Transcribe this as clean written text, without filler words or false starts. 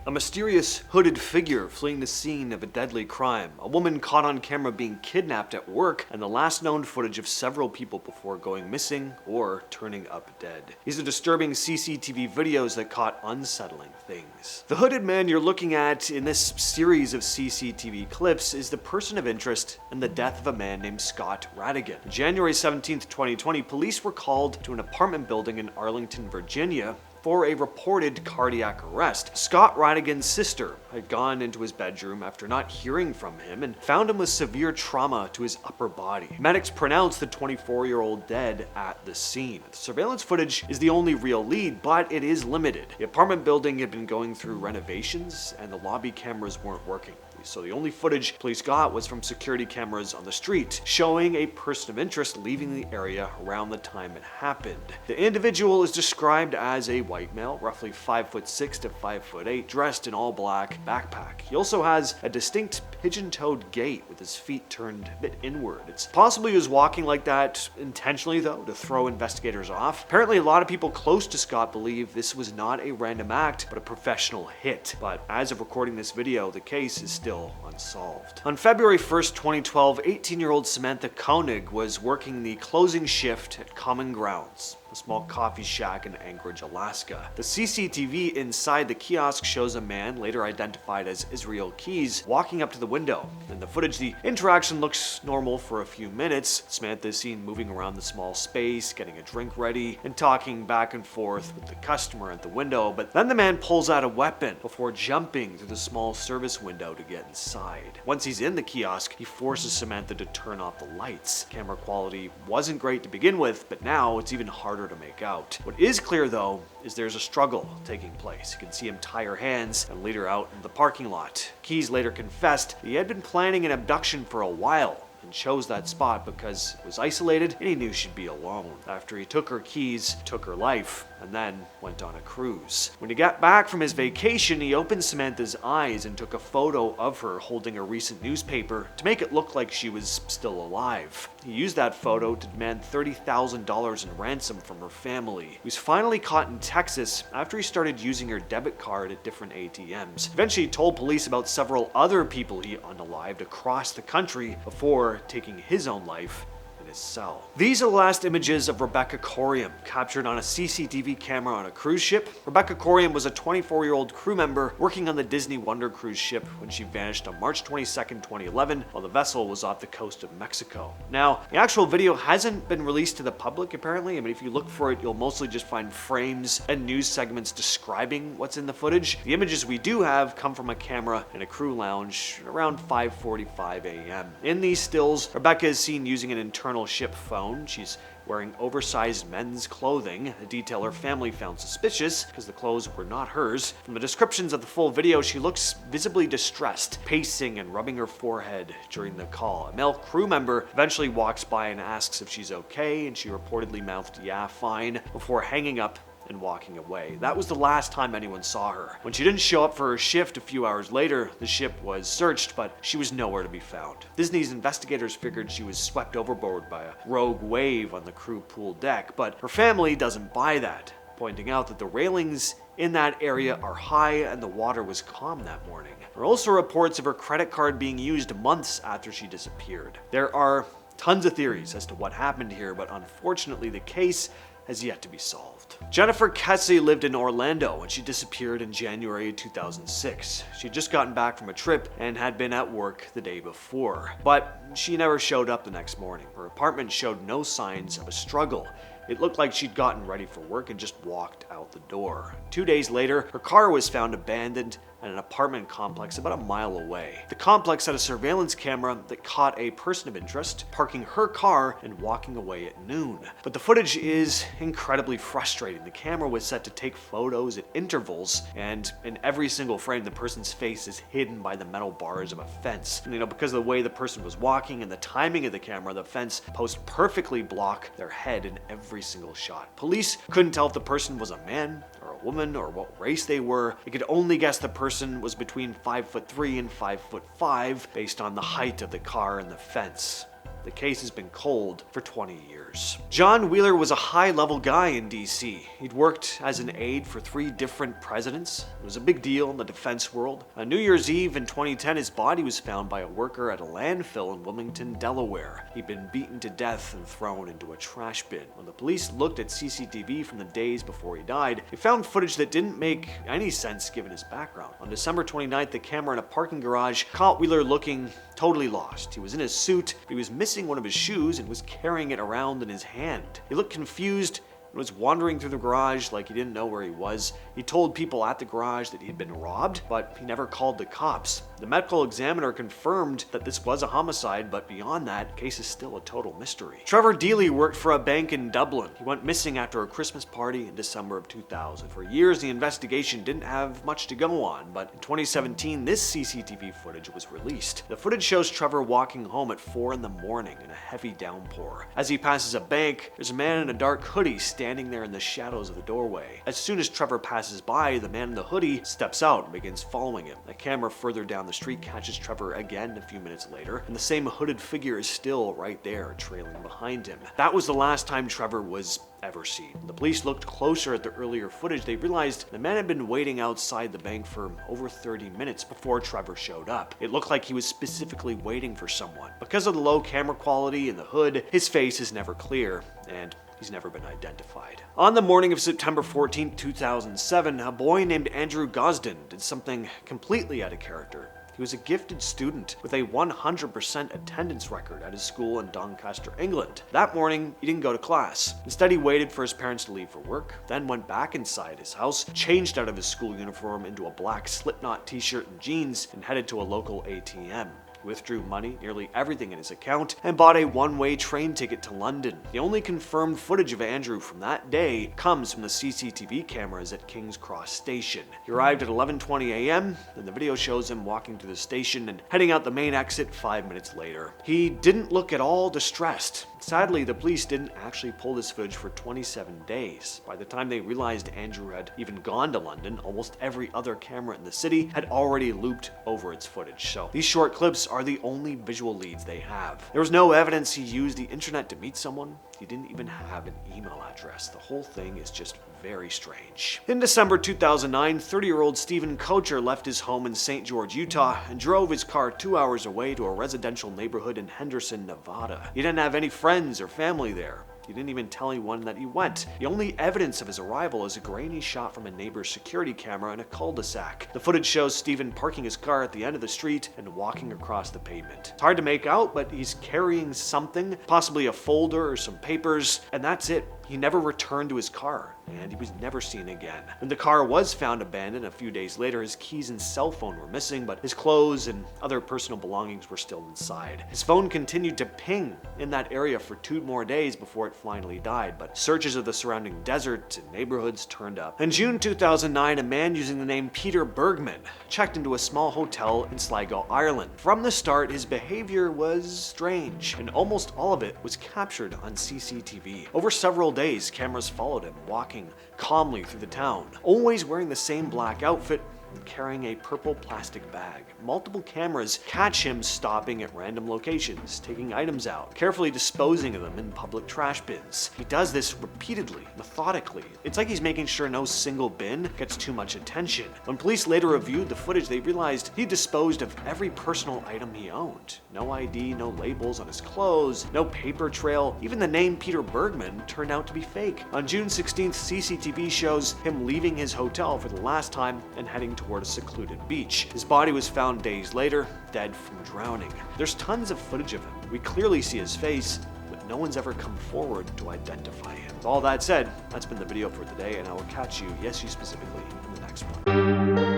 A mysterious hooded figure fleeing the scene of a deadly crime, a woman caught on camera being kidnapped at work, and the last known footage of several people before going missing or turning up dead. These are disturbing CCTV videos that caught unsettling things. The hooded man you're looking at in this series of CCTV clips is the person of interest in the death of a man named Scott Radigan. On January 17th, 2020, police were called to an apartment building in Arlington, Virginia, for a reported cardiac arrest. Scott Radigan's sister had gone into his bedroom after not hearing from him and found him with severe trauma to his upper body. Medics pronounced the 24-year-old dead at the scene. The surveillance footage is the only real lead, but it is limited. The apartment building had been going through renovations and the lobby cameras weren't working. So the only footage police got was from security cameras on the street, showing a person of interest leaving the area around the time it happened. The individual is described as a white male, roughly 5'6" to 5'8", dressed in all black backpack. He also has a distinct pigeon-toed gait with his feet turned a bit inward. It's possible he was walking like that intentionally though, to throw investigators off. Apparently a lot of people close to Scott believe this was not a random act, but a professional hit. But as of recording this video, the case is still unsolved. On February 1st, 2012, 18-year-old Samantha Koenig was working the closing shift at Common Grounds, a small coffee shack in Anchorage, Alaska. The CCTV inside the kiosk shows a man, later identified as Israel Keys, walking up to the window. In the footage, the interaction looks normal for a few minutes. Samantha is seen moving around the small space, getting a drink ready, and talking back and forth with the customer at the window, but then the man pulls out a weapon before jumping through the small service window to get inside. Once he's in the kiosk, he forces Samantha to turn off the lights. Camera quality wasn't great to begin with, but now it's even harder to make out. What is clear though is there's a struggle taking place. You can see him tie her hands and lead her out in the parking lot. Keys later confessed he had been planning an abduction for a while and chose that spot because it was isolated and he knew she'd be alone. After he took her keys, took her life, and then went on a cruise. When he got back from his vacation, he opened Samantha's eyes and took a photo of her holding a recent newspaper to make it look like she was still alive. He used that photo to demand $30,000 in ransom from her family. He was finally caught in Texas after he started using her debit card at different ATMs. Eventually, he told police about several other people he unalived across the country before taking his own life in his cell. These are the last images of Rebecca Coriam, captured on a CCTV camera on a cruise ship. Rebecca Coriam was a 24-year-old crew member working on the Disney Wonder cruise ship when she vanished on March 22nd, 2011, while the vessel was off the coast of Mexico. Now, the actual video hasn't been released to the public, apparently. I mean, if you look for it, you'll mostly just find frames and news segments describing what's in the footage. The images we do have come from a camera in a crew lounge around 5:45 a.m. In these stills, Rebecca is seen using an internal ship phone. She's wearing oversized men's clothing, a detail her family found suspicious because the clothes were not hers. From the descriptions of the full video, she looks visibly distressed, pacing and rubbing her forehead during the call. A male crew member eventually walks by and asks if she's okay, and she reportedly mouthed, "Yeah, fine," before hanging up and walking away. That was the last time anyone saw her. When she didn't show up for her shift a few hours later, the ship was searched, but she was nowhere to be found. Disney's investigators figured she was swept overboard by a rogue wave on the crew pool deck, but her family doesn't buy that, pointing out that the railings in that area are high and the water was calm that morning. There are also reports of her credit card being used months after she disappeared. There are tons of theories as to what happened here, but unfortunately the case has yet to be solved. Jennifer Kesse lived in Orlando when she disappeared in January 2006. She'd just gotten back from a trip and had been at work the day before, but she never showed up the next morning. Her apartment showed no signs of a struggle. It looked like she'd gotten ready for work and just walked out the door. 2 days later, her car was found abandoned at an apartment complex about a mile away. The complex had a surveillance camera that caught a person of interest parking her car and walking away at noon. But the footage is incredibly frustrating. The camera was set to take photos at intervals, and in every single frame, the person's face is hidden by the metal bars of a fence. And, because of the way the person was walking and the timing of the camera, the fence post perfectly block their head in every single shot. Police couldn't tell if the person was a man or a woman or what race they were. They could only guess the person was between 5'3" and 5'5" based on the height of the car and the fence. The case has been cold for 20 years. John Wheeler was a high-level guy in DC. He'd worked as an aide for 3 different presidents. It was a big deal in the defense world. On New Year's Eve in 2010, his body was found by a worker at a landfill in Wilmington, Delaware. He'd been beaten to death and thrown into a trash bin. When the police looked at CCTV from the days before he died, they found footage that didn't make any sense given his background. On December 29th, the camera in a parking garage caught Wheeler looking totally lost. He was in his suit, but he was missing one of his shoes and was carrying it around in his hand. He looked confused and was wandering through the garage like he didn't know where he was. He told people at the garage that he'd been robbed, but he never called the cops. The medical examiner confirmed that this was a homicide, but beyond that, the case is still a total mystery. Trevor Deely worked for a bank in Dublin. He went missing after a Christmas party in December of 2000. For years, the investigation didn't have much to go on, but in 2017, this CCTV footage was released. The footage shows Trevor walking home at 4 in the morning in a heavy downpour. As he passes a bank, there's a man in a dark hoodie standing there in the shadows of the doorway. As soon as Trevor passes by, the man in the hoodie steps out and begins following him. The camera further down the street catches Trevor again a few minutes later, and the same hooded figure is still right there, trailing behind him. That was the last time Trevor was ever seen. When the police looked closer at the earlier footage, they realized the man had been waiting outside the bank for over 30 minutes before Trevor showed up. It looked like he was specifically waiting for someone. Because of the low camera quality in the hood, his face is never clear, and he's never been identified. On the morning of September 14, 2007, a boy named Andrew Gosden did something completely out of character. He was a gifted student with a 100% attendance record at his school in Doncaster, England. That morning, he didn't go to class. Instead, he waited for his parents to leave for work, then went back inside his house, changed out of his school uniform into a black Slipknot t-shirt and jeans, and headed to a local ATM. Withdrew money, nearly everything in his account, and bought a one-way train ticket to London. The only confirmed footage of Andrew from that day comes from the CCTV cameras at King's Cross Station. He arrived at 11:20 a.m., and the video shows him walking through the station and heading out the main exit 5 minutes later. He didn't look at all distressed. Sadly, the police didn't actually pull this footage for 27 days. By the time they realized Andrew had even gone to London, almost every other camera in the city had already looped over its footage. So these short clips are the only visual leads they have. There was no evidence he used the internet to meet someone. He didn't even have an email address. The whole thing is just very strange. In December 2009, 30-year-old Stephen Koecher left his home in St. George, Utah, and drove his car 2 hours away to a residential neighborhood in Henderson, Nevada. He didn't have any friends or family there. He didn't even tell anyone that he went. The only evidence of his arrival is a grainy shot from a neighbor's security camera in a cul-de-sac. The footage shows Stephen parking his car at the end of the street and walking across the pavement. It's hard to make out, but he's carrying something, possibly a folder or some papers, and that's it. He never returned to his car, and he was never seen again. When the car was found abandoned a few days later, his keys and cell phone were missing, but his clothes and other personal belongings were still inside. His phone continued to ping in that area for 2 more days before it finally died, but searches of the surrounding desert and neighborhoods turned up. In June 2009, a man using the name Peter Bergmann checked into a small hotel in Sligo, Ireland. From the start, his behavior was strange, and almost all of it was captured on CCTV. Over several days, cameras followed him, walking calmly through the town, always wearing the same black outfit and carrying a purple plastic bag. Multiple cameras catch him stopping at random locations, taking items out, carefully disposing of them in public trash bins. He does this repeatedly, methodically. It's like he's making sure no single bin gets too much attention. When police later reviewed the footage, they realized he disposed of every personal item he owned. No ID, no labels on his clothes, no paper trail. Even the name Peter Bergmann turned out to be fake. On June 16th, CCTV shows him leaving his hotel for the last time and heading toward a secluded beach. His body was found days later, dead from drowning. There's tons of footage of him. We clearly see his face, but no one's ever come forward to identify him. With all that said, that's been the video for today, and I will catch you, yes you specifically, in the next one.